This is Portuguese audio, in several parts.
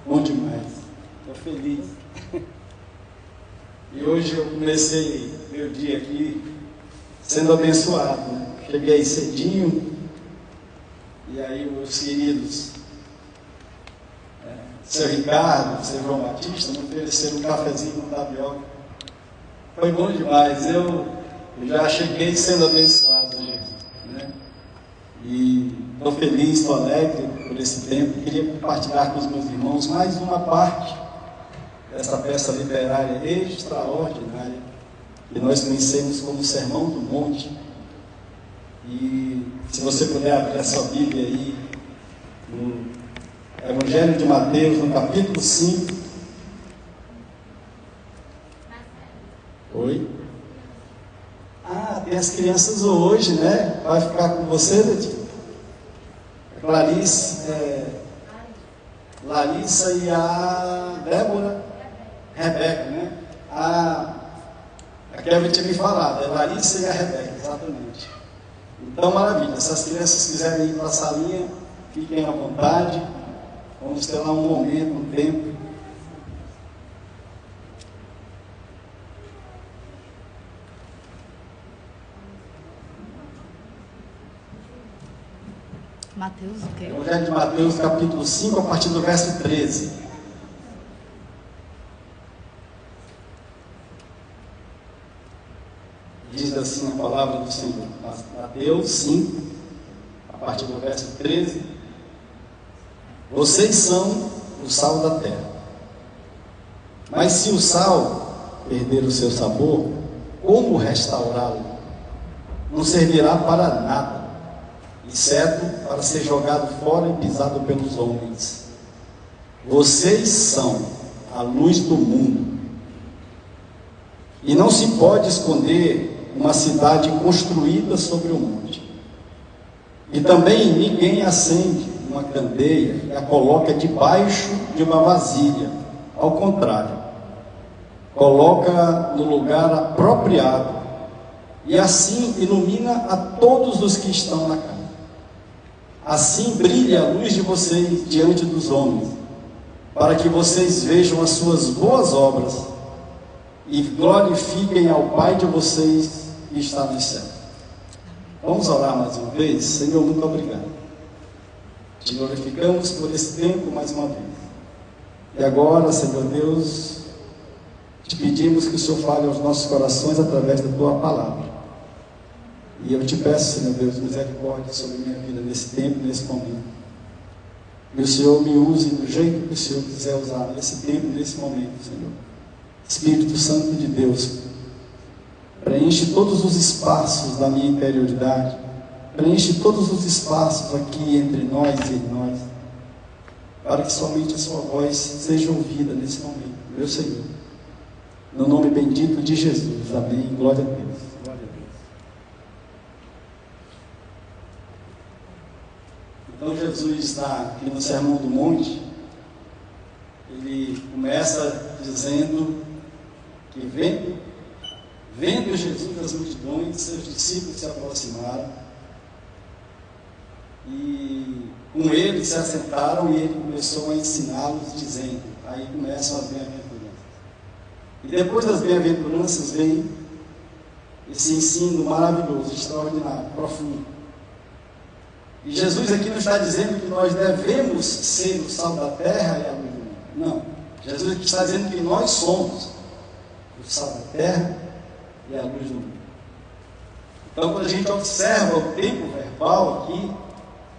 Bom demais. Estou feliz. E hoje eu comecei meu dia aqui sendo abençoado, né? Cheguei cedinho e aí meus queridos, seu Ricardo, seu João Batista, me ofereceram um cafezinho com tapioca. Foi bom demais. Eu já cheguei sendo abençoado hoje, né? E estou feliz, estou alegre por esse tempo. Queria compartilhar com os meus irmãos mais uma parte dessa peça literária extraordinária que nós conhecemos como Sermão do Monte. E se você puder abrir a sua Bíblia aí no Evangelho de Mateus, no capítulo 5. Oi? Ah, tem as crianças hoje, né? Vai ficar com você, Letícia? Larissa e a Débora, Rebeca, né? A Kevin tinha me falado, é Larissa e a Rebeca, exatamente. Então, maravilha. Se as crianças quiserem ir para a salinha, fiquem à vontade. Vamos ter lá um momento, um tempo. Mateus o quê? Evangelho de Mateus, capítulo 5, a partir do verso 13. Diz assim a palavra do Senhor. Mateus 5, a partir do verso 13. Vocês são o sal da terra. Mas se o sal perder o seu sabor, como restaurá-lo? Não servirá para nada, exceto para ser jogado fora e pisado pelos homens. Vocês são a luz do mundo. E não se pode esconder uma cidade construída sobre um monte. E também ninguém acende uma candeia e a coloca debaixo de uma vasilha. Ao contrário, coloca no lugar apropriado e assim ilumina a todos os que estão na casa. Assim brilha a luz de vocês diante dos homens, para que vocês vejam as suas boas obras e glorifiquem ao Pai de vocês que está no céu. Vamos orar mais uma vez? Senhor, muito obrigado. Te glorificamos por esse tempo mais uma vez. E agora, Senhor Deus, te pedimos que o Senhor fale aos nossos corações através da Tua palavra. E eu te peço, Senhor Deus, misericórdia sobre a minha vida nesse tempo, nesse momento. E o Senhor me use do jeito que o Senhor quiser usar nesse tempo, nesse momento, Senhor. Espírito Santo de Deus, preenche todos os espaços da minha interioridade, preenche todos os espaços aqui entre nós e nós, para que somente a sua voz seja ouvida nesse momento, meu Senhor. No nome bendito de Jesus, amém. Glória a Deus. Glória a Deus. Então Jesus está aqui no Sermão do Monte. Ele começa dizendo que vendo Jesus as multidões, seus discípulos se aproximaram e com ele se assentaram e ele começou a ensiná-los dizendo, aí começam as bem-aventuranças. E depois das bem-aventuranças vem esse ensino maravilhoso, extraordinário, profundo. E Jesus aqui não está dizendo que nós devemos ser o sal da terra e a luz do mundo. Não. Jesus aqui está dizendo que nós somos o sal da terra e a luz do mundo. Então, quando a gente observa o tempo verbal aqui,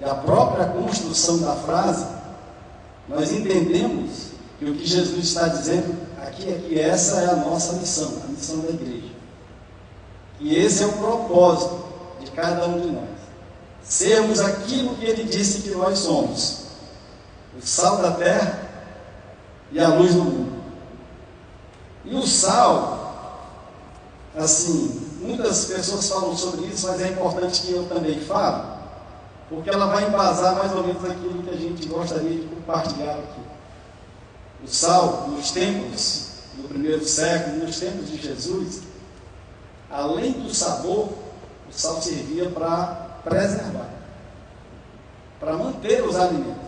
e a própria construção da frase, nós entendemos que o que Jesus está dizendo aqui é que essa é a nossa missão, a missão da igreja. E esse é o propósito de cada um de nós. Sermos aquilo que ele disse que nós somos: o sal da terra e a luz do mundo. E o sal, assim, muitas pessoas falam sobre isso, mas é importante que eu também fale, porque ela vai embasar mais ou menos aquilo que a gente gostaria de compartilhar aqui. O sal, nos tempos do primeiro século, nos tempos de Jesus, além do sabor, o sal servia para preservar, para manter os alimentos,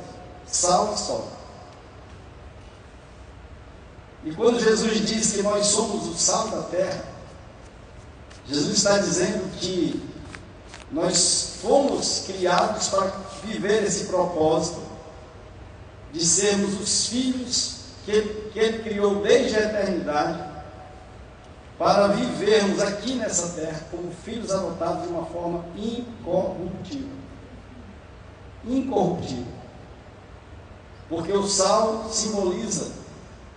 sal e sol. E quando Jesus diz que nós somos o sal da terra, Jesus está dizendo que nós fomos criados para viver esse propósito de sermos os filhos que Ele criou desde a eternidade, para vivermos aqui nessa terra como filhos adotados de uma forma incorruptível. Incorruptível. Porque o sal simboliza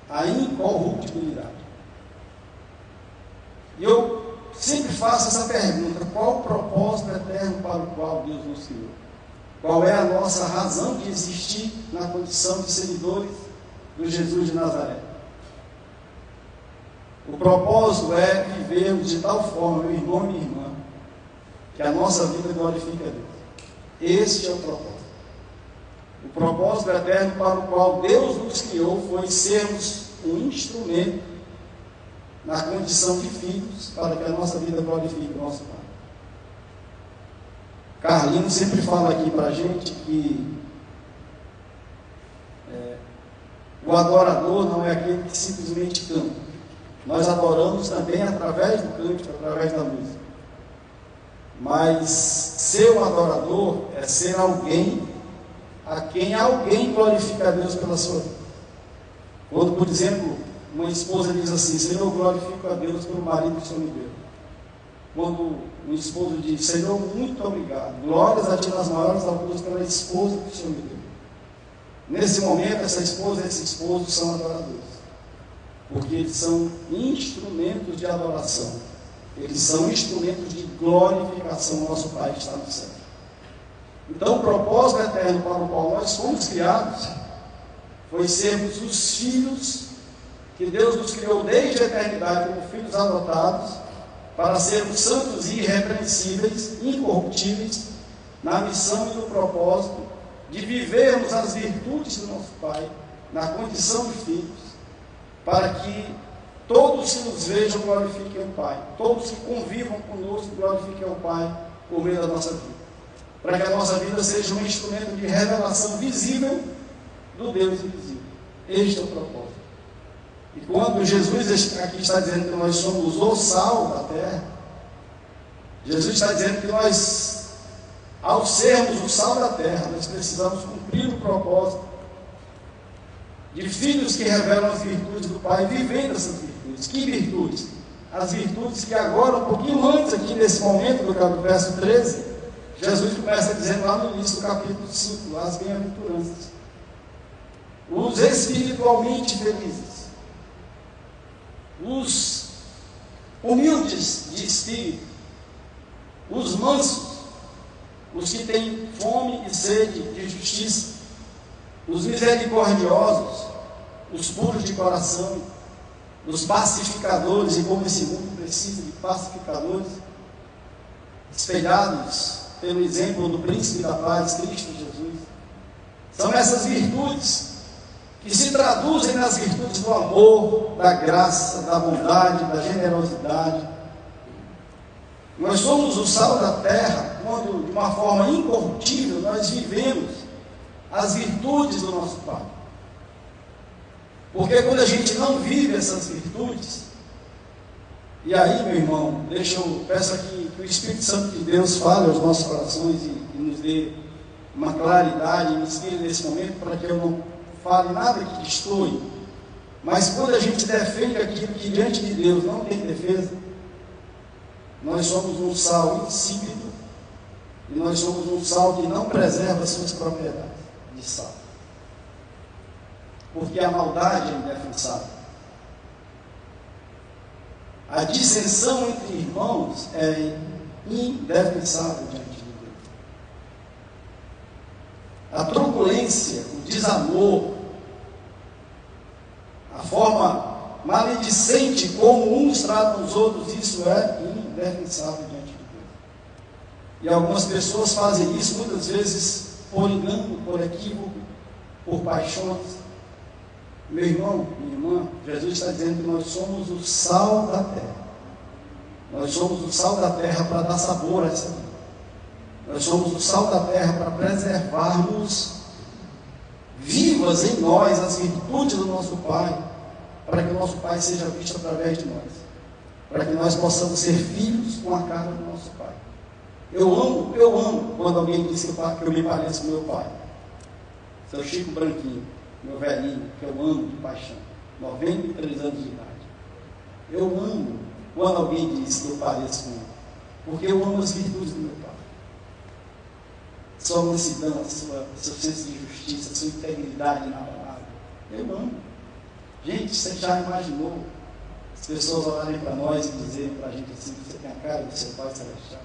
a incorruptibilidade. E eu sempre faço essa pergunta: qual o propósito eterno para o qual Deus nos criou? Qual é a nossa razão de existir na condição de seguidores do Jesus de Nazaré? O propósito é vivermos de tal forma, meu irmão e minha irmã, que a nossa vida glorifique a Deus. Este é o propósito. O propósito eterno para o qual Deus nos criou foi sermos um instrumento na condição de filhos, para que a nossa vida glorifique o nosso Pai. Carlinhos sempre fala aqui para a gente que o adorador não é aquele que simplesmente canta. Nós adoramos também através do cântico, através da música. Mas ser um adorador é ser alguém a quem alguém glorifica a Deus pela sua vida. Quando, por exemplo, uma esposa diz assim: Senhor, eu glorifico a Deus pelo marido que o Senhor me deu. Quando um esposo diz: Senhor, muito obrigado, glórias a Ti nas maiores alturas pela esposa que o Senhor me deu. Nesse momento, essa esposa e esse esposo são adoradores, porque eles são instrumentos de adoração, eles são instrumentos de glorificação ao nosso Pai que está no céu. Então, o propósito eterno para o qual nós fomos criados foi sermos os filhos que Deus nos criou desde a eternidade como filhos adotados, para sermos santos e irrepreensíveis, incorruptíveis, na missão e no propósito de vivermos as virtudes do nosso Pai, na condição de filhos, para que todos que nos vejam glorifiquem o Pai, todos que convivam conosco glorifiquem o Pai por meio da nossa vida, para que a nossa vida seja um instrumento de revelação visível do Deus invisível. Este é o propósito. E quando Jesus aqui está dizendo que nós somos o sal da terra, Jesus está dizendo que nós, ao sermos o sal da terra, nós precisamos cumprir o propósito de filhos que revelam as virtudes do Pai, vivendo essas virtudes. Que virtudes? As virtudes que agora, um pouquinho antes aqui nesse momento, do verso 13, Jesus começa dizendo lá no início do capítulo 5, as bem-aventuranças. Os espiritualmente felizes, os humildes de espírito, os mansos, os que têm fome e sede de justiça, os misericordiosos, os puros de coração, os pacificadores, e como esse mundo precisa de pacificadores, espelhados pelo exemplo do príncipe da paz, Cristo Jesus. São essas virtudes que se traduzem nas virtudes do amor, da graça, da bondade, da generosidade. Nós somos o sal da terra, quando de uma forma incorruptível nós vivemos as virtudes do nosso Pai. Porque quando a gente não vive essas virtudes, e aí, meu irmão, peço aqui que o Espírito Santo de Deus fale aos nossos corações e nos dê uma claridade, e me inspire nesse momento para que eu não fale nada que destoe. Mas quando a gente defende aquilo que diante de Deus não tem defesa, nós somos um sal insípido, e nós somos um sal que não preserva as suas propriedades de sal. Porque a maldade é indefensável. A dissensão entre irmãos é indefensável diante de Deus. A truculência, o desamor, a forma maledicente como uns tratam os outros, isso é indefensável diante de Deus. E algumas pessoas fazem isso muitas vezes por engano, por equívoco, por paixões. Meu irmão, minha irmã, Jesus está dizendo que nós somos o sal da terra. Nós somos o sal da terra para dar sabor a essa vida. Nós somos o sal da terra para preservarmos vivas em nós as virtudes do nosso Pai, para que o nosso Pai seja visto através de nós, para que nós possamos ser filhos com a cara do nosso Pai. Eu amo quando alguém diz que eu me pareço com meu pai. Seu Chico Branquinho, meu velhinho, que eu amo de paixão, 93 anos de idade. Eu amo quando alguém diz que eu pareço com ele, porque eu amo as virtudes do meu pai. Sua mansidão, seu senso de justiça, sua integridade inabalável. Eu amo. Gente, você já imaginou as pessoas olharem para nós e dizerem para a gente assim: você tem a cara do seu Pai Celestial?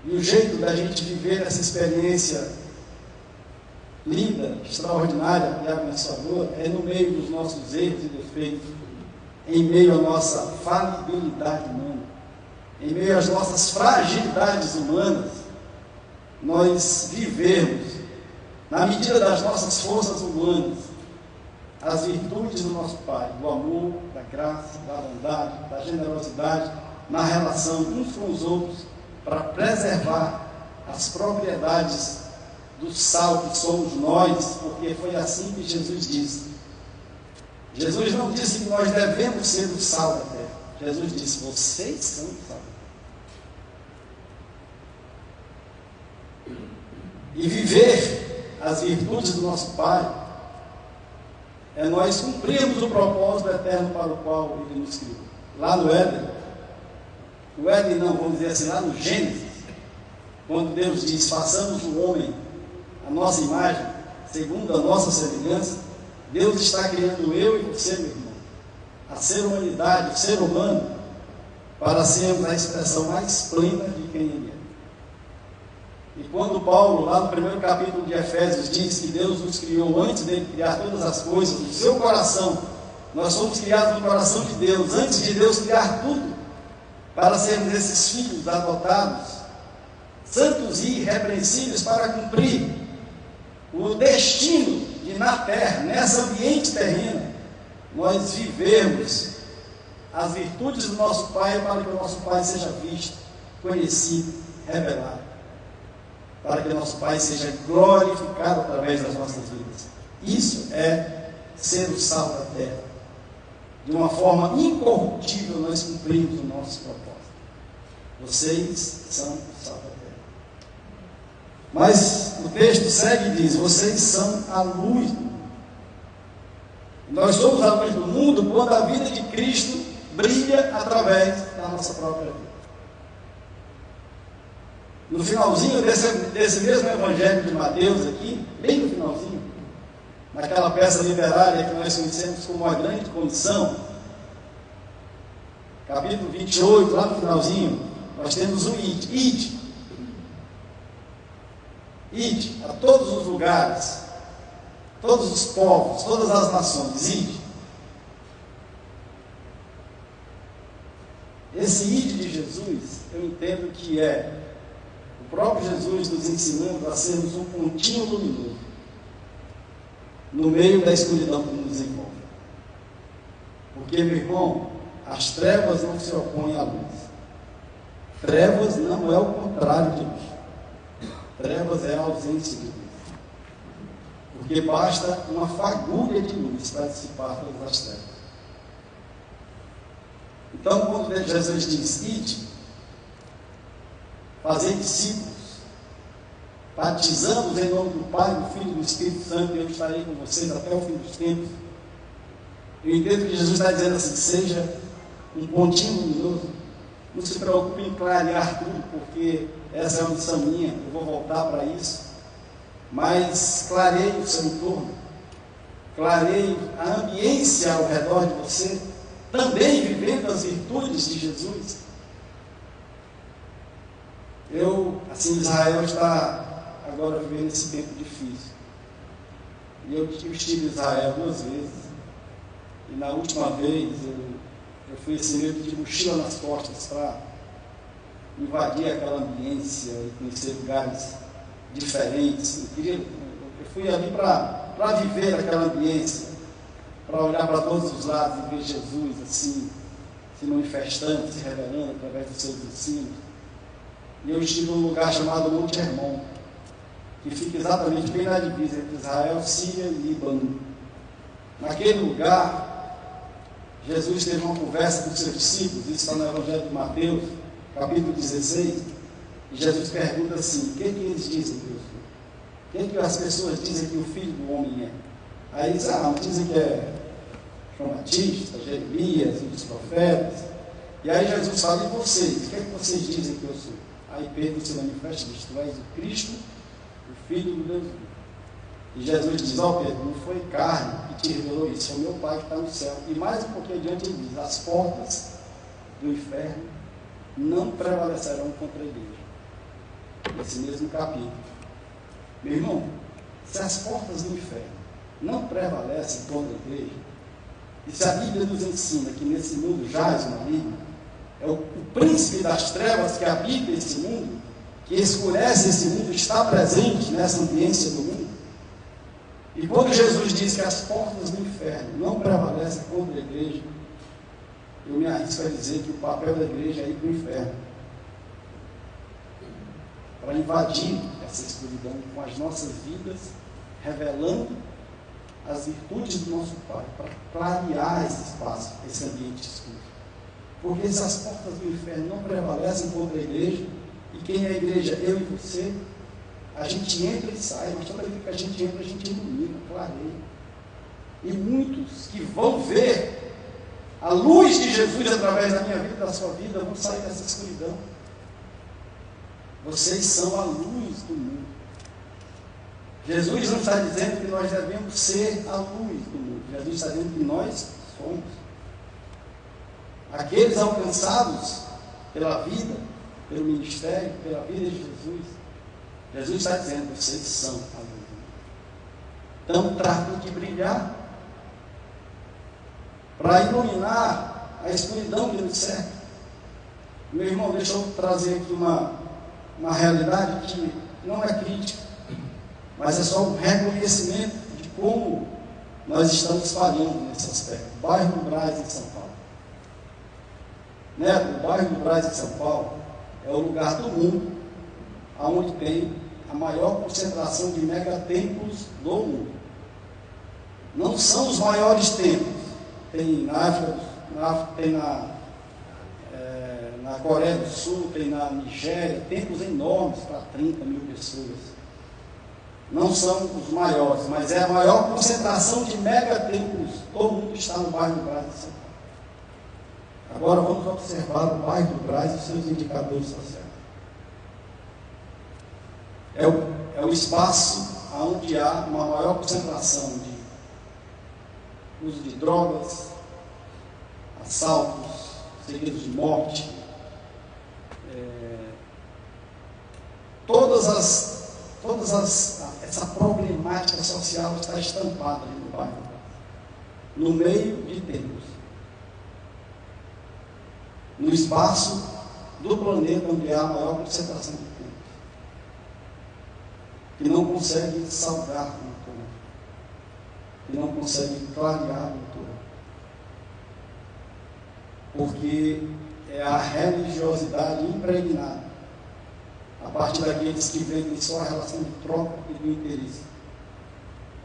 E o jeito da gente viver essa experiência linda, extraordinária, que é abençoadora, é no meio dos nossos erros e defeitos, em meio à nossa falibilidade humana, em meio às nossas fragilidades humanas, nós vivermos, na medida das nossas forças humanas, as virtudes do nosso Pai, do amor, da graça, da bondade, da generosidade, na relação uns com os outros, para preservar as propriedades do sal que somos nós, porque foi assim que Jesus disse. Jesus não disse que nós devemos ser o sal da terra. Jesus disse: vocês são o sal. E viver as virtudes do nosso Pai é nós cumprirmos o propósito eterno para o qual Ele nos criou. Lá no Éden, vamos dizer assim, lá no Gênesis, quando Deus diz: façamos o homem a nossa imagem, segundo a nossa semelhança, Deus está criando eu e você, meu irmão, a ser humanidade, o ser humano, para sermos a expressão mais plena de quem Ele é. E quando Paulo, lá no primeiro capítulo de Efésios, diz que Deus nos criou antes dele criar todas as coisas, no seu coração, nós somos criados no coração de Deus, antes de Deus criar tudo, para sermos esses filhos adotados, santos e irrepreensíveis, para cumprir o destino de, na terra, nesse ambiente terreno, nós vivermos as virtudes do nosso Pai, para que o nosso Pai seja visto, conhecido, revelado, para que o nosso Pai seja glorificado através das nossas vidas. Isso é ser o sal da terra. De uma forma incorruptível nós cumprimos o nosso propósito. Vocês são o sal da terra. Mas o texto segue e diz: vocês são a luz do mundo. Nós somos a luz do mundo quando a vida de Cristo brilha através da nossa própria vida. No finalzinho desse mesmo Evangelho de Mateus aqui, bem no finalzinho, naquela peça literária que nós conhecemos como A Grande Comissão, capítulo 28, lá no finalzinho, nós temos o Ide. Ide a todos os lugares, todos os povos, todas as nações. Ide. Esse ide de Jesus, eu entendo que é o próprio Jesus nos ensinando a sermos um pontinho luminoso no meio da escuridão que nos envolve. Porque, meu irmão, as trevas não se opõem à luz. Trevas não é o contrário de luz. Trevas é a ausência de luz. Porque basta uma fagulha de luz para dissipar todas as trevas. Então, quando Jesus diz: ide, fazei discípulos, batizando-os em nome do Pai, do Filho e do Espírito Santo, e eu estarei com vocês até o fim dos tempos. Eu entendo que Jesus está dizendo assim: seja um pontinho luminoso. Não se preocupe em clarear tudo, porque essa é uma missão minha, eu vou voltar para isso. Mas clareie o seu entorno, clareie a ambiência ao redor de você, também vivendo as virtudes de Jesus. Israel está agora vivendo esse tempo difícil. E eu estive em Israel 2 vezes. E na última vez eu fui assim meio que de mochila nas costas para invadir aquela ambiência e conhecer lugares diferentes. Eu fui ali para viver aquela ambiência, para olhar para todos os lados e ver Jesus assim, se manifestando, se revelando através dos seus ensinos. E eu estive num lugar chamado Monte Hermon, que fica exatamente bem na divisa entre Israel, Síria e Líbano. Naquele lugar, Jesus teve uma conversa com os seus discípulos, isso está no Evangelho de Mateus, capítulo 16, e Jesus pergunta assim: o que eles dizem que eu sou? O que as pessoas dizem que o Filho do Homem é? Aí eles dizem que é João Batista, Jeremias, um dos profetas. E aí Jesus fala: e vocês? O que vocês dizem que eu sou? Aí Pedro se manifesta e diz: tu és o Cristo, o Filho do Deus vivo. E Jesus diz: Pedro, não foi carne que te revelou isso, foi meu Pai que está no céu. E mais um pouquinho adiante ele diz: as portas do inferno não prevalecerão contra a igreja. Nesse mesmo capítulo. Meu irmão, se as portas do inferno não prevalecem contra a igreja, e se a Bíblia nos ensina que nesse mundo jaz o maligno, é o príncipe das trevas que habita esse mundo, que escurece esse mundo, está presente nessa ambiência do mundo. E quando Jesus diz que as portas do inferno não prevalecem contra a igreja, eu me arrisco a dizer que o papel da igreja é ir para o inferno, para invadir essa escuridão com as nossas vidas, revelando as virtudes do nosso Pai, para clarear esse espaço, esse ambiente escuro. Porque se as portas do inferno não prevalecem contra a igreja, e quem é a igreja? Eu e você. A gente entra e sai, mas toda vez que a gente entra, a gente ilumina, clareia. E muitos que vão ver a luz de Jesus através da minha vida e da sua vida, vão sair dessa escuridão. Vocês são a luz do mundo. Jesus não está dizendo que nós devemos ser a luz do mundo. Jesus está dizendo que nós somos. Aqueles alcançados pela vida, pelo ministério, pela vida de Jesus, Jesus está dizendo: vocês são a luz do mundo. Então tratem de brilhar para iluminar a escuridão que nos cerca. Meu irmão, deixa eu trazer aqui uma realidade que não é crítica, mas é só um reconhecimento de como nós estamos falhando nesse aspecto. O bairro do Brás, em São Paulo. O bairro do Brás, em São Paulo, é o lugar do mundo onde tem a maior concentração de megatemplos do mundo. Não são os maiores templos. Tem na África, tem na Coreia do Sul, tem na Nigéria, templos enormes para 30 mil pessoas. Não são os maiores, mas é a maior concentração de megatemplos do mundo está no bairro do Brás de São Paulo. Agora vamos observar o bairro do Brás e os seus indicadores sociais. É o espaço onde há uma maior concentração de uso de drogas, assaltos, seguidos de morte, essa problemática social está estampada ali no bairro, no meio de templos, no espaço do planeta onde há a maior concentração de templos, que não consegue salgar o povo, que não consegue clarear o povo, porque é a religiosidade impregnada a partir daqueles que vendem só a relação de troca e do interesse,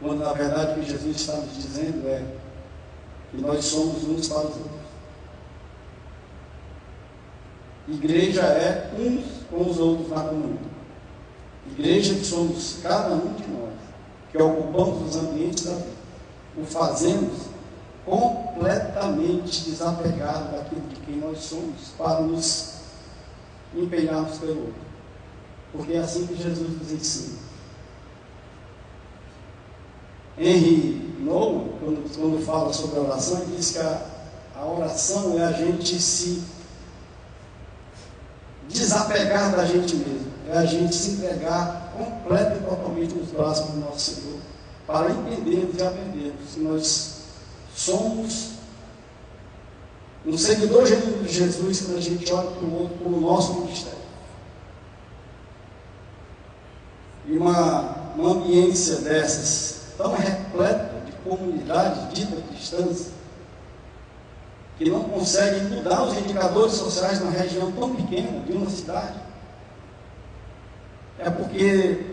quando na verdade o que Jesus está nos dizendo é que nós somos uns para os outros. Igreja é uns com os outros na comunhão. Igreja que somos cada um de nós, que ocupamos os ambientes da vida. O fazemos completamente desapegado daquilo de quem nós somos, para nos empenharmos pelo outro. Porque é assim que Jesus nos ensina. Henry Nouwen, quando fala sobre a oração, ele diz que a oração é a gente se desapegar da gente mesmo, é a gente se entregar completa e totalmente nos braços do nosso Senhor, para entendermos e aprendermos que nós somos um seguidor genuíno de Jesus quando a gente olha para o outro como nosso ministério. E uma ambiência dessas, tão repleta de comunidades ditas cristãs, que não conseguem mudar os indicadores sociais na região tão pequena de uma cidade, é porque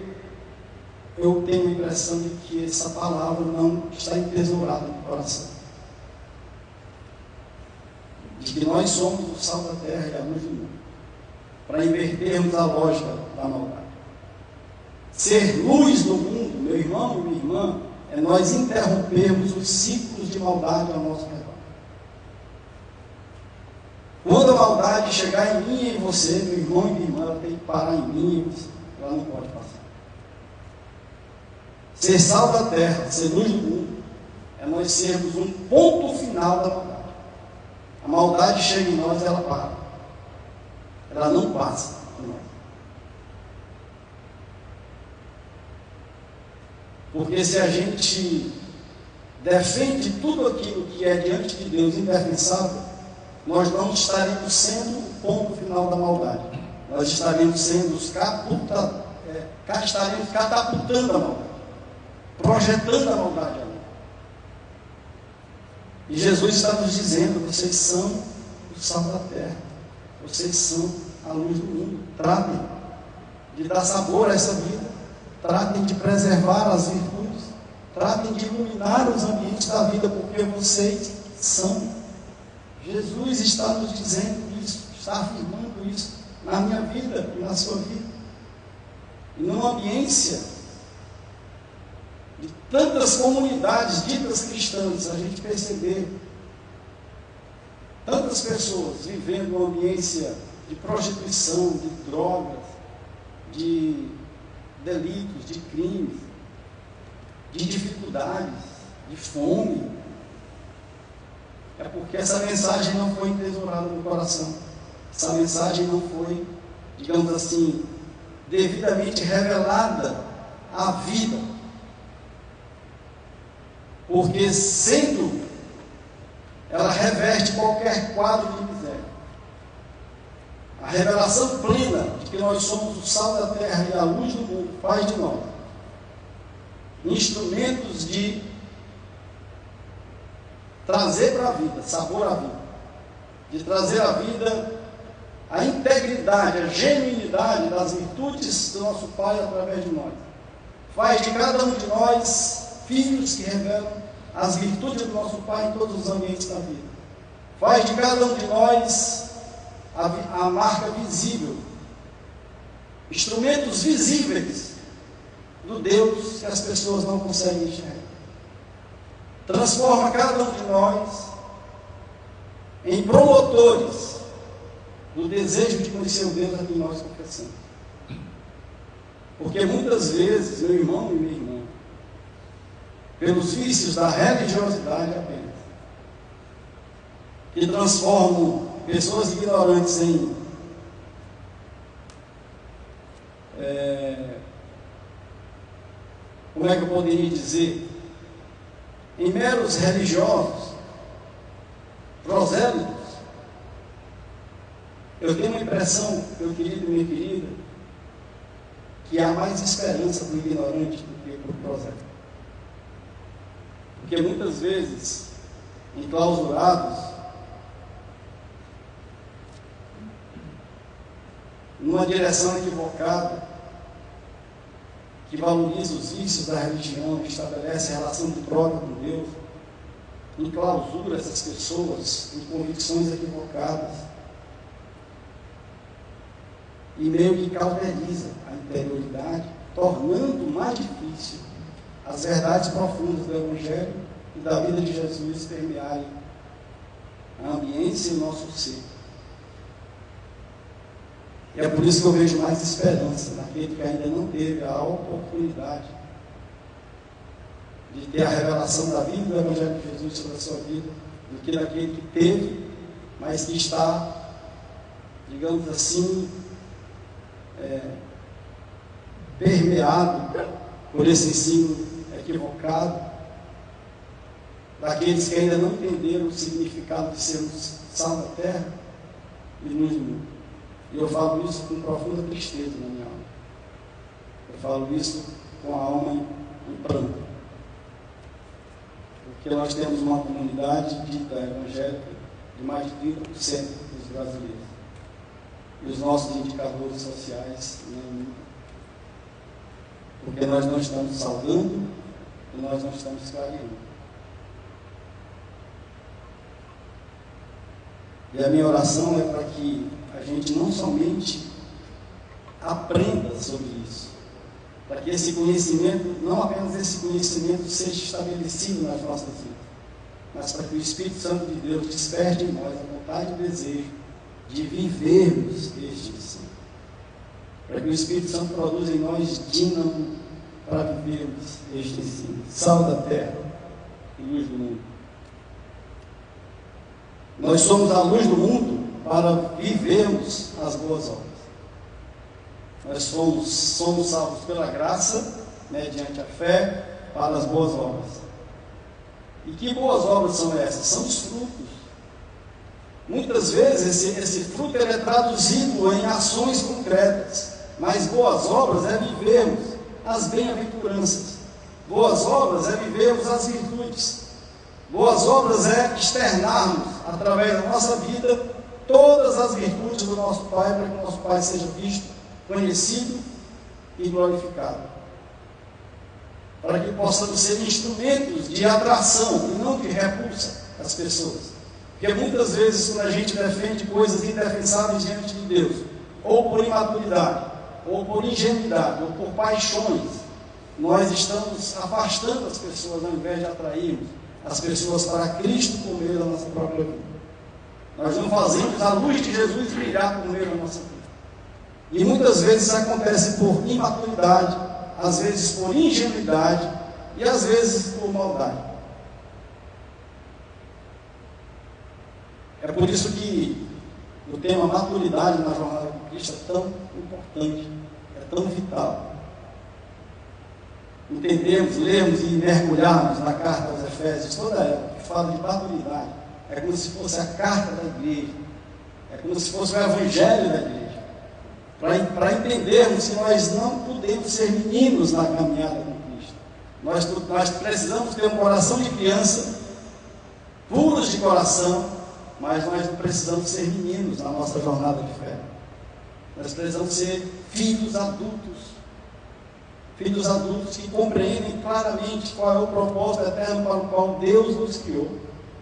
eu tenho a impressão de que essa palavra não está entesourada no coração. De que nós somos o sal da terra e a luz do mundo, para invertermos a lógica da maldade. Ser luz do mundo, meu irmão e minha irmã, é nós interrompermos os ciclos de maldade ao nosso redor. Quando a maldade chegar em mim e em você, meu irmão e minha irmã, ela tem que parar em mim e você. Ela não pode passar. Ser sal da terra, ser luz do mundo, é nós sermos um ponto final da maldade. A maldade chega em nós, ela para. Ela não passa por nós. Porque se a gente defende tudo aquilo que é diante de Deus indefensável, nós não estaremos sendo o ponto final da maldade. Nós estaremos sendo estaremos catapultando a maldade, projetando a maldade ali. E Jesus está nos dizendo: vocês são o sal da terra, vocês são a luz do mundo. Tratem de dar sabor a essa vida, tratem de preservar as virtudes, tratem de iluminar os ambientes da vida, porque vocês são. Jesus está nos dizendo isso, está afirmando isso na minha vida e na sua vida. E numa ambiência de tantas comunidades ditas cristãs, a gente perceber tantas pessoas vivendo uma ambiência de prostituição, de drogas, de delitos, de crimes, de dificuldades, de fome, é porque essa mensagem não foi entesourada no coração. Essa mensagem não foi, digamos assim, devidamente revelada à vida. Porque sendo, ela reverte qualquer quadro de miséria. A revelação plena de que nós somos o sal da terra e a luz do mundo faz de nós instrumentos de trazer para a vida, sabor à vida, de trazer à vida a integridade, a genuinidade das virtudes do nosso Pai através de nós. Faz de cada um de nós filhos que revelam as virtudes do nosso Pai em todos os ambientes da vida. Faz de cada um de nós a marca visível, instrumentos visíveis do Deus que as pessoas não conseguem enxergar. Transforma cada um de nós em promotores do desejo de conhecer o Deus a quem nós confessamos. Porque muitas vezes, meu irmão e minha irmã, pelos vícios da religiosidade apenas, que transformam pessoas ignorantes em como é que eu poderia dizer? Em meros religiosos, prosélitos. Eu tenho uma impressão, meu querido e minha querida, que há mais esperança para o ignorante do que para o prosélito. Porque muitas vezes, enclausurados, numa direção equivocada, que valoriza os vícios da religião, que estabelece a relação de troca com Deus, enclausura essas pessoas em convicções equivocadas e meio que cauteriza a interioridade, tornando mais difícil as verdades profundas do Evangelho e da vida de Jesus permearem a ambiência e o nosso ser. E é por isso que eu vejo mais esperança naquele que ainda não teve a oportunidade de ter a revelação da vida do Evangelho de Jesus sobre a sua vida, do que naquele que teve, mas que está, digamos assim, permeado por esse ensino equivocado, daqueles que ainda não entenderam o significado de sermos sal da terra e luz do mundo. E eu falo isso com profunda tristeza na minha alma. Eu falo isso com a alma em pranto. Porque nós temos uma comunidade dita evangélica de mais de 30% dos brasileiros. E os nossos indicadores sociais nem muito. porque nós não estamos salgando e nós não estamos clareando. E a minha oração é para que a gente não somente aprenda sobre isso, para que esse conhecimento, não apenas esse conhecimento seja estabelecido nas nossas vidas, mas para que o Espírito Santo de Deus desperte em nós a vontade e o desejo de vivermos este ensino, para que o Espírito Santo produza em nós dínamo para vivermos este ensino, sal da terra e luz do mundo. Nós somos a luz do mundo para vivermos as boas obras. Nós somos salvos pela graça, mediante a fé, para as boas obras. E que boas obras são essas? São os frutos. Muitas vezes esse fruto é traduzido em ações concretas, mas boas obras é vivermos as bem-aventuranças. Boas obras é vivermos as virtudes. Boas obras é externarmos, através da nossa vida, todas as virtudes do nosso Pai, para que o nosso Pai seja visto, conhecido e glorificado. Para que possamos ser instrumentos de atração e não de repulsa às pessoas. Porque muitas vezes, quando a gente defende coisas indefensáveis diante de Deus, ou por imaturidade, ou por ingenuidade, ou por paixões, nós estamos afastando as pessoas ao invés de atrairmos as pessoas para Cristo por meio da nossa própria vida. Nós não fazemos a luz de Jesus brilhar por meio da nossa vida. E muitas vezes isso acontece por imaturidade, às vezes por ingenuidade e às vezes por maldade. É por isso que o tema maturidade na jornada com Cristo é tão importante, é tão vital. Entendermos, lermos e mergulharmos na carta aos Efésios, toda ela, que fala de maturidade, é como se fosse a carta da igreja, é como se fosse o evangelho da igreja, para entendermos que nós não podemos ser meninos na caminhada com Cristo. Nós precisamos ter um coração de criança, puros de coração, mas nós não precisamos ser meninos na nossa jornada de fé. Nós precisamos ser filhos adultos que compreendem claramente qual é o propósito eterno para o qual Deus nos criou,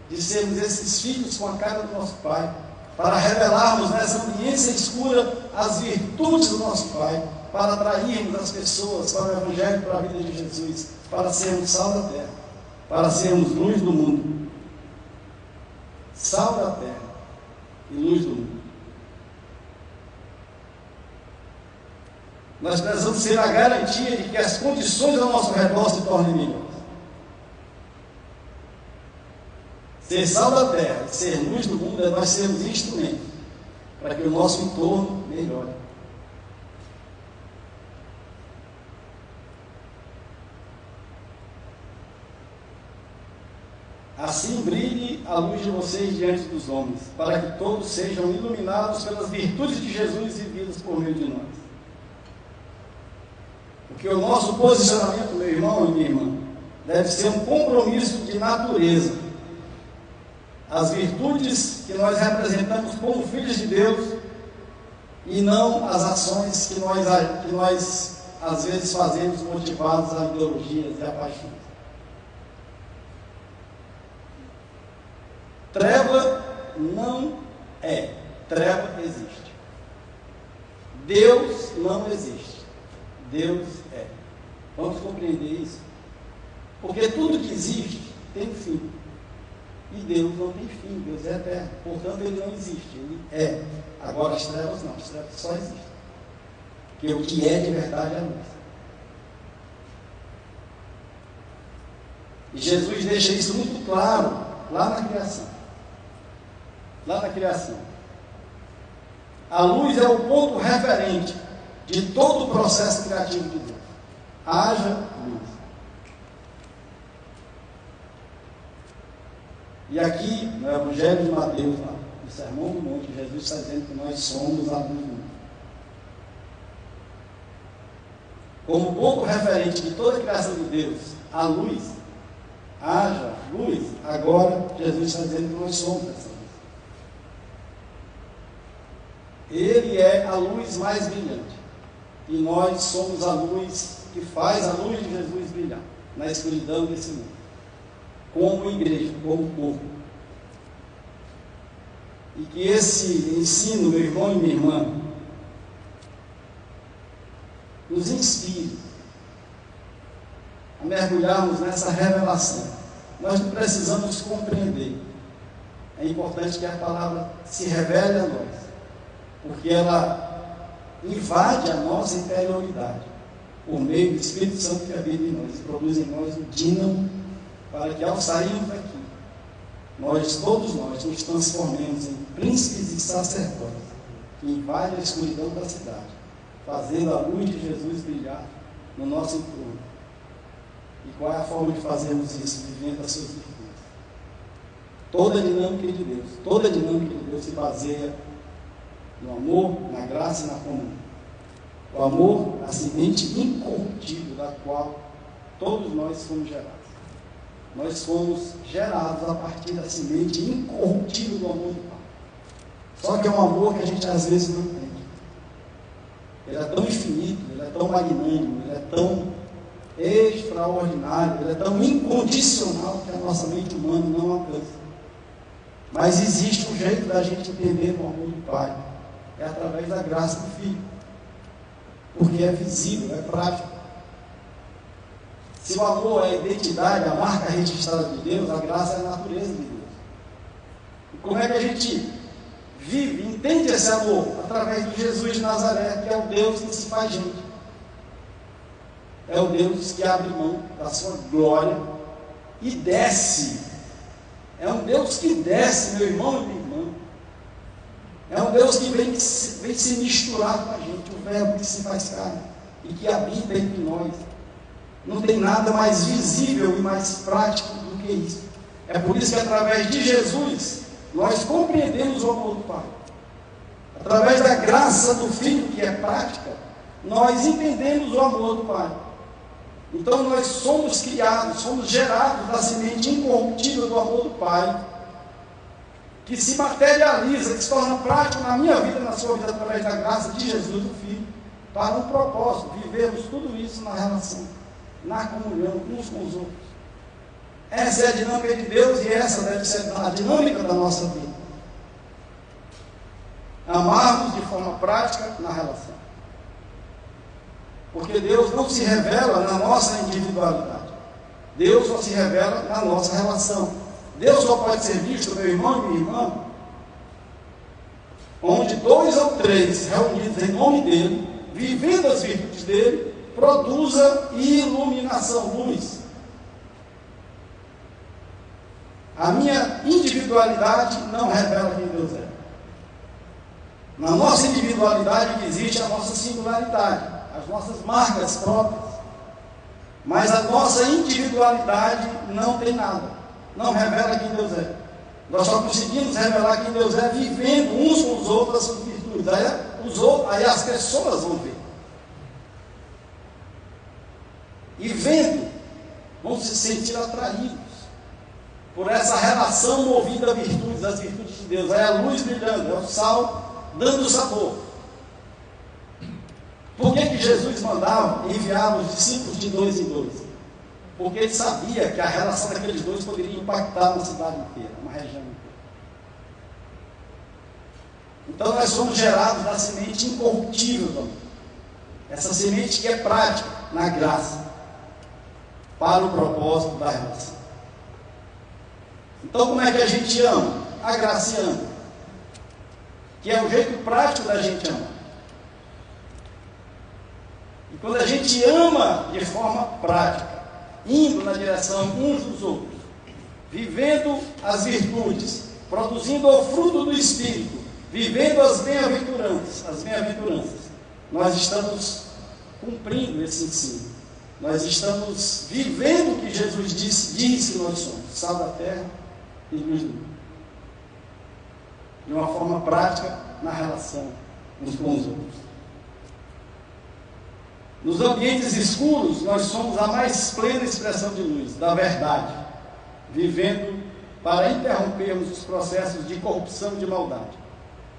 de sermos esses filhos com a cara do nosso Pai, para revelarmos nessa ambiência escura as virtudes do nosso Pai, para atrairmos as pessoas para o Evangelho, para a vida de Jesus, para sermos sal da terra, para sermos luz do mundo. Sal da terra e luz do mundo. Nós precisamos ser a garantia de que as condições ao nosso redor se tornem melhores. Ser sal da terra e ser luz do mundo é nós sermos instrumentos para que o nosso entorno melhore. Assim brilhe a luz de vocês diante dos homens, para que todos sejam iluminados pelas virtudes de Jesus e vividas por meio de nós. Porque o nosso posicionamento, meu irmão e minha irmã, deve ser um compromisso de natureza. As virtudes que nós representamos como filhos de Deus e não as ações que nós às vezes fazemos motivados a ideologias e a paixões. Treva não é, treva existe. Deus não existe, Deus é. Vamos compreender isso? Porque tudo que existe tem um fim. E Deus não tem fim, Deus é eterno. Portanto, Ele não existe, Ele é. Agora as trevas não, as trevas só existem. Porque o que é de verdade é a luz. E Jesus deixa isso muito claro lá na criação. Lá na criação. A luz é o ponto referente de todo o processo criativo de Deus. Haja luz. E aqui, no Evangelho de Mateus, lá, no Sermão do Monte, Jesus está dizendo que nós somos a luz do mundo. Como ponto referente de toda a criação de Deus, a luz, haja luz, agora Jesus está dizendo que nós somos essa luz. Ele é a luz mais brilhante. E nós somos a luz que faz a luz de Jesus brilhar na escuridão desse mundo, como igreja, como povo. E que esse ensino, meu irmão e minha irmã, nos inspire a mergulharmos nessa revelação. Nós não precisamos compreender. É importante que a palavra se revele a nós, porque ela invade a nossa interioridade, por meio do Espírito Santo que habita em nós, e produz em nós o dínamo, para que ao sairmos daqui, todos nós, nos transformemos em príncipes e sacerdotes, que invadem a escuridão da cidade, fazendo a luz de Jesus brilhar no nosso entorno. E qual é a forma de fazermos isso? Vivendo as suas virtudes. Toda a dinâmica de Deus se baseia no amor, na graça e na comunhão. O amor, a semente incorruptível da qual todos nós fomos gerados. Nós fomos gerados a partir da semente incorruptível do amor do Pai. Só que é um amor que a gente às vezes não entende. Ele é tão infinito, ele é tão magnânimo, ele é tão extraordinário, ele é tão incondicional que a nossa mente humana não alcança. Mas existe um jeito da gente entender o amor do Pai. É através da graça do Filho. Porque é visível, é prático. Se o amor é a identidade, a marca registrada de Deus, a graça é a natureza de Deus. E como é que a gente vive, entende esse amor? Através de Jesus de Nazaré, que é o Deus que se faz gente. É o Deus que abre mão da sua glória e desce. É um Deus que desce, meu irmão e minha irmã. É um Deus que vem se misturar com a gente, o Verbo que se faz carne e que habita entre nós. Não tem nada mais visível e mais prático do que isso. É por isso que através de Jesus nós compreendemos o amor do Pai. Através da graça do Filho, que é prática, nós entendemos o amor do Pai. Então nós somos criados, somos gerados da semente incorruptível do amor do Pai, que se materializa, que se torna prático na minha vida e na sua vida, através da graça de Jesus, do Filho, para um propósito, vivermos tudo isso na relação, na comunhão uns com os outros. Essa é a dinâmica de Deus e essa deve ser a dinâmica da nossa vida. Amarmos de forma prática na relação. Porque Deus não se revela na nossa individualidade. Deus só se revela na nossa relação. Deus só pode ser visto, meu irmão e minha irmã, onde 2 ou 3 reunidos em nome dEle, vivendo as virtudes dEle, produza iluminação, luz. A minha individualidade não revela quem Deus é. Na nossa individualidade que existe a nossa singularidade, as nossas marcas próprias. Mas a nossa individualidade não tem nada, não revela quem Deus é. Nós só conseguimos revelar quem Deus é vivendo uns com os outros as suas virtudes. Aí as pessoas vão ver. E vendo, vão se sentir atraídos por essa relação movida a virtudes, as virtudes de Deus. Aí a luz brilhando, é o sal dando sabor. Por que Jesus mandava enviar os discípulos de 2 em 2? Porque ele sabia que a relação daqueles dois poderia impactar uma cidade inteira, uma região inteira. Então nós somos gerados da semente incorruptível do amor. Essa semente que é prática na graça, para o propósito da relação. Então como é que a gente ama? Agraciando, que é o jeito prático da gente amar. E quando a gente ama de forma prática, indo na direção uns dos outros, vivendo as virtudes, produzindo o fruto do Espírito, vivendo as bem-aventuranças, nós estamos cumprindo esse ensino. Nós estamos vivendo o que Jesus diz que nós somos, sal da terra e luz do mundo. De uma forma prática, na relação uns com os outros. Nos ambientes escuros, nós somos a mais plena expressão de luz, da verdade, vivendo para interrompermos os processos de corrupção e de maldade,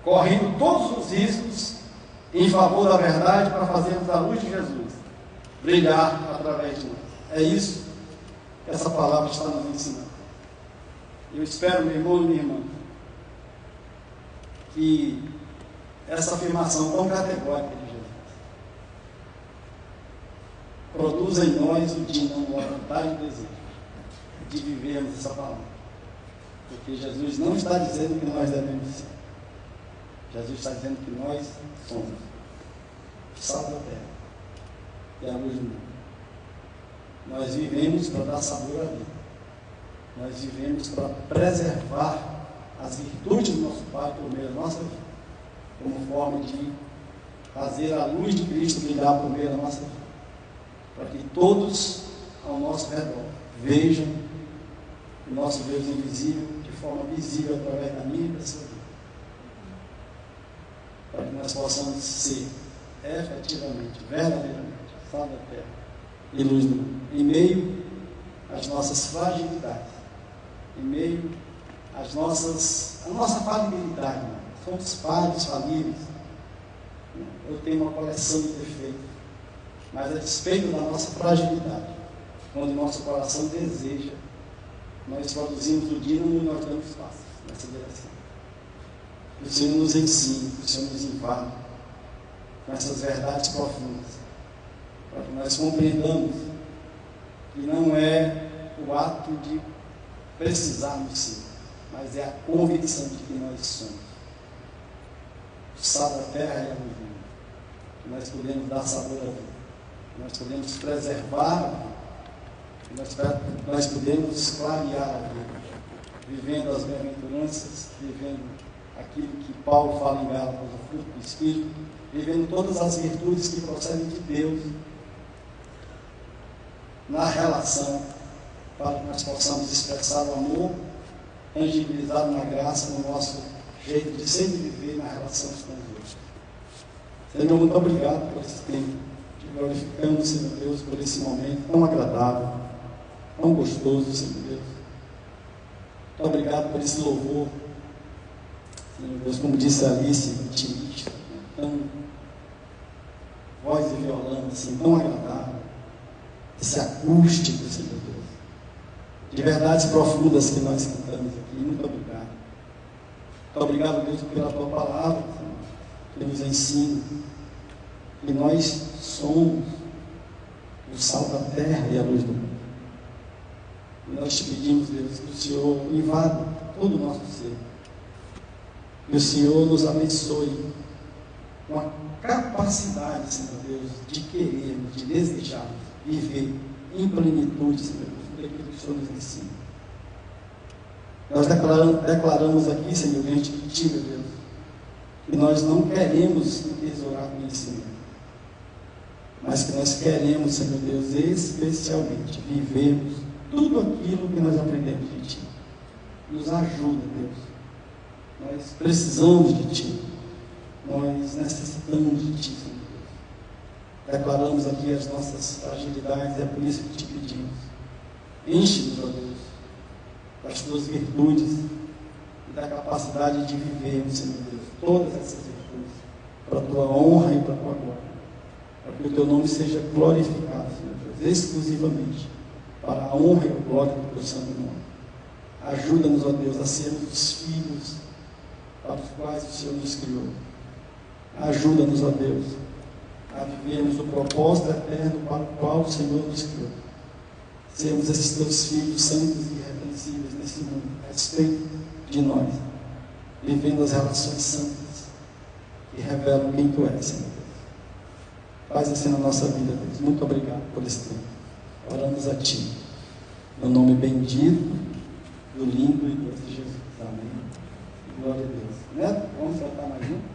correndo todos os riscos em favor da verdade para fazermos a luz de Jesus brilhar através de nós. É isso que essa palavra está nos ensinando. Eu espero, meu irmão e minha irmã, que essa afirmação tão categórica de Jesus produza em nós o dinamo, a vontade e o desejo de vivermos essa palavra. Porque Jesus não está dizendo que nós devemos ser. Jesus está dizendo que nós somos o sal da terra e a luz do mundo. Nós vivemos para dar sabor à vida. Nós vivemos para preservar as virtudes do nosso Pai por meio da nossa vida, como forma de fazer a luz de Cristo brilhar por meio da nossa vida, para que todos ao nosso redor vejam o nosso Deus invisível de forma visível através da minha e da sua vida, para que nós possamos ser efetivamente, verdadeiramente, sal da terra e luz do mundo, em meio às nossas fragilidades, em meio às a nossa falibilidade. Né? Somos falhos, falíveis. Eu tenho uma coleção de defeitos, mas a despeito da nossa fragilidade, quando o nosso coração deseja, nós produzimos o dínamo e nós damos passos nessa direção. Que o Senhor nos ensine, que o Senhor nos invade com essas verdades profundas, para que nós compreendamos que não é o ato de precisarmos ser, mas é a convicção de que nós somos o sal da terra e a luz do mundo, que nós podemos dar sabor à vida, que nós podemos preservar a vida, que nós podemos clarear a vida, vivendo as bem-aventuranças, vivendo aquilo que Paulo fala em Gálatas, o fruto do Espírito, vivendo todas as virtudes que procedem de Deus na relação, para que nós possamos expressar o amor tangibilizado na graça, no nosso jeito de sempre viver na relação com os outros. Senhor, muito obrigado por esse tempo. Te glorificamos, Senhor Deus, por esse momento tão agradável, tão gostoso, Senhor Deus. Muito obrigado por esse louvor, Senhor Deus, como disse a Alice, intimista, tão voz e violão, assim, tão agradável. Esse acústico, Senhor Deus, de verdades profundas que nós cantamos aqui. Muito obrigado. Muito obrigado, Deus, pela tua palavra, Senhor, que nos ensina que nós somos o sal da terra e a luz do mundo. E nós te pedimos, Deus, que o Senhor invada todo o nosso ser, que o Senhor nos abençoe com a capacidade, Senhor Deus, de querermos, de desejarmos viver em plenitude, Senhor Deus, daquilo que o Senhor nos ensina. Nós declaramos aqui, Senhor, diante de Ti, meu Deus, que nós não queremos tesourar conhecimento, mas que nós queremos, Senhor Deus, especialmente vivermos tudo aquilo que nós aprendemos de Ti. Nos ajuda, Deus. Nós precisamos de Ti. Nós necessitamos de Ti, Senhor Deus. Declaramos aqui as nossas fragilidades, é por isso que Te pedimos. Enche-nos, ó Deus, das Tuas virtudes e da capacidade de vivermos, Senhor Deus, todas essas virtudes, para a Tua honra e para a Tua glória, para que o Teu nome seja glorificado, Senhor Deus, exclusivamente para a honra e a glória do Teu santo nome. Ajuda-nos, ó Deus, a sermos os filhos para os quais o Senhor nos criou. Ajuda-nos, ó Deus, a vivermos o propósito eterno para o qual o Senhor nos criou. Sermos esses Teus filhos santos e irrepreensíveis nesse mundo, a respeito de nós, vivendo as relações santas que revelam quem Tu és, Senhor Deus. Faz assim na nossa vida, Deus. Muito obrigado por esse tempo. Oramos a Ti, no nome bendito, do lindo e doce Jesus. Amém. Glória a Deus. Neto, vamos cantar mais um?